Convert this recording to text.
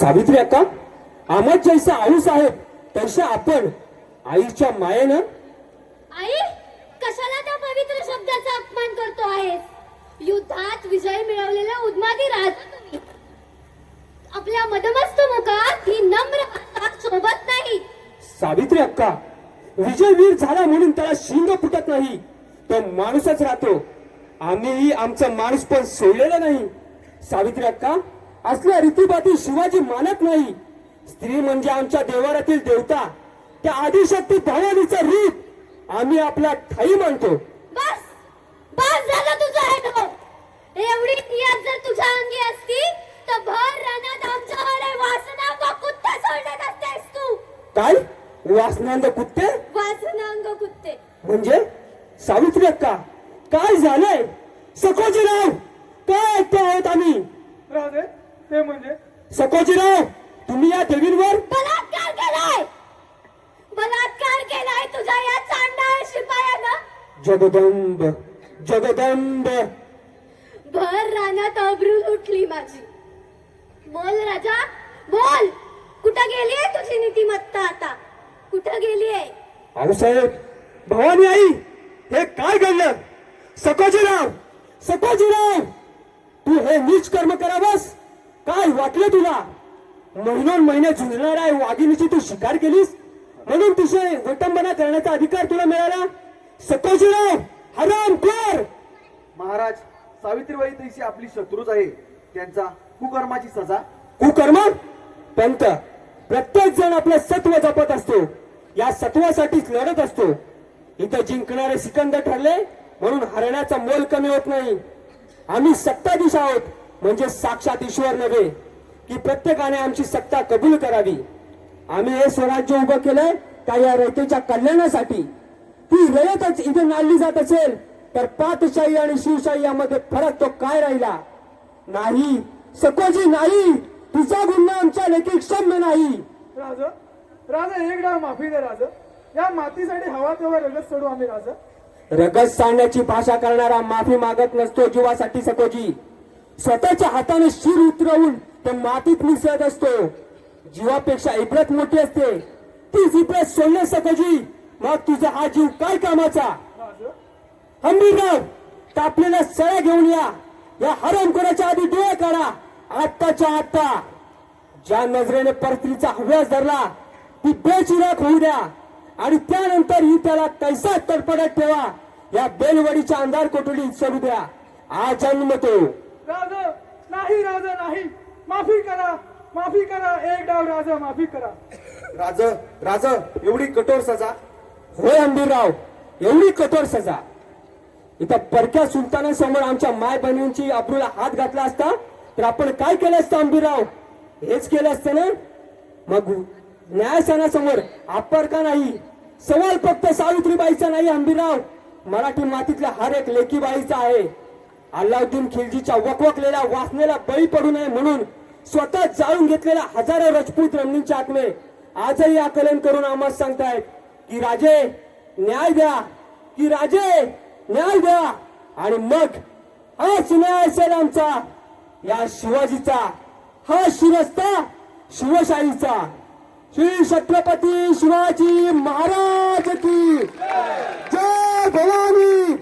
सावित्री अक्का, आम्हाला जैसे आऊस आहेत तशा आपण आईच्या मायेनं. आई, कशाला त्या पवित्र शब्दाचा अपमान करतो आहेस? युद्धात विजय मिळवलेला उन्मादी राजा तुम्ही. आपल्या मदमस्त मुखात ही नम्र हाक सोबत नाही. सावित्री अक्का, विजय वीर झाला म्हणून त्याला शिंग फुटत नाही, तो माणूसच राहतो. आम्हीही आमचा माणूस पण सोडलेला नाही. सावित्री अक्का, असल्या रीतीबाती शिवाजी मानत नाही. स्त्री म्हणजे आमच्या देवारातील देवता, त्या आदिशक्ती भवानीचं रूप आम्ही आपला ठाई मानतो. बस बस झालं तुझं हे नको. एवढी नियत जर तुझ्या अंगी असती तर भर रानात आमच्याकडे वासनांग कुत्ते सोडत असतेस तू. काय वासनांद कुत्ते? वासनांग कुत्ते म्हणजे सावित्री अक्का, काय झालंय? सखोजीराव, काय ऐकतो आहोत आम्ही? राजे, ते म्हणजे सखोजीराव, तुम्ही या देवींवर बलात्कार केलाय. बलात्कार केलाय तुझ्या या चांडाळ शिपायानं. जगदंब जगदंब. भर रानात अब्रू उठली माझी. बोल राजा, बोल. कुठं गेलीये तुझी नीतिमत्ता आता? कुठं गेलीये? आऊसाहेब, भवानी आई, हे काय घडलं? सखोजीराव, सखोजीराव, तू हे नीच कर्म करावंस? काय वाटलं तुला? महिने झुंजणाऱ्या वाघिणीची तू शिकार केलीस म्हणून तुझे विटंबना करण्याचा अधिकार तुला मिळाला? सखोजीराव, हरामखोर. महाराज, सावित्रीबाई तैसी आपली शत्रूच आहे. त्यांचा कुकर्माची सजा. कुकर्म? पंत, प्रत्येक जण आपलं सत्व जपत असतो, या सत्वासाठीच लढत असतो. इथं जिंकणारे सिकंदर ठरले म्हणून हरण्याचा मोल कमी होत नाही. आम्ही सत्ताधीश आहोत म्हणजे साक्षात ईश्वर नव्हे की प्रत्येकाने आमची सत्ता कबूल करावी. आम्ही हे स्वराज्य उभं केलंय का या रयतेच्या कल्याणासाठी? ती रयतच इथे नाळली जात असेल तर पातशाही आणि शिवशाही यामध्ये फरक तो काय राहिला? नाही सकोजी, नाही. तुझा गुन्हा आमच्या लेखी क्षम्य नाही. राज, राजा एक डाव माफी दे राज. या मातीसाठी हवा तेव्हा रगत सोडू आम्ही राजा. रगत सांडण्याची भाषा करणारा माफी मागत नसतो जीवासाठी सकोजी. स्वतःच्या हाताने शिर उतरवून ते मातीत मिसळत असतो. जीवापेक्षा इब्रत मोठी असते, तीच इब्रत सोडणे सकोजी. मग तुझा हा जीव काय कामाचा? राज, हंबीरराव, तापलेल्या सळ्या घेऊन या हरामखोराच्या आधी डोळे काढा. आत्ताच्या आत्ता. ज्या नजरेने परस्त्रीचा हव्यास धरला ती बेचिराख होऊ द्या आणि त्यानंतर ही त्याला कैसा तडफडत ठेवा. या बेलवडीच्या अंधार कोठडीत सोडू द्या. आज जन्मतो. राज, नाही राज, नाही. माफी करा, माफी करा. एक डाव राज, माफी करा. राज, राज, एवढी कठोर सजा? होय हंबीरराव, एवढी कठोर सजा. इथं परक्या सुलतानासमोर आमच्या माय बहिणींची अब्रूला हात घातला असता तर आपण काय केलं असतं हंबीरराव? हेच केलं असतं ना? मग न्यायस्थानासमोर अप्पर का नाही? सवाल फक्त सावित्रीबाईचा नाही हंबीरराव, मराठी मातीतल्या हर एक लेकीबाईचा आहे. अल्लाउद्दीन खिलजीच्या वकवकलेल्या वासनेला बळी पडू नये म्हणून स्वतः जाळून घेतलेल्या हजारो राजपूत रमणींचे आत्मे आजही आकलन करून आम्हाला सांगतायत की राजे न्याय द्या, की राजे न्याय द्या. आणि मग हाच न्याय असेल आमचा, या शिवाजीचा, हा शिरस्ता शिवशाहीचा. श्री छत्रपती शिवाजी महाराज की जय. भवानी.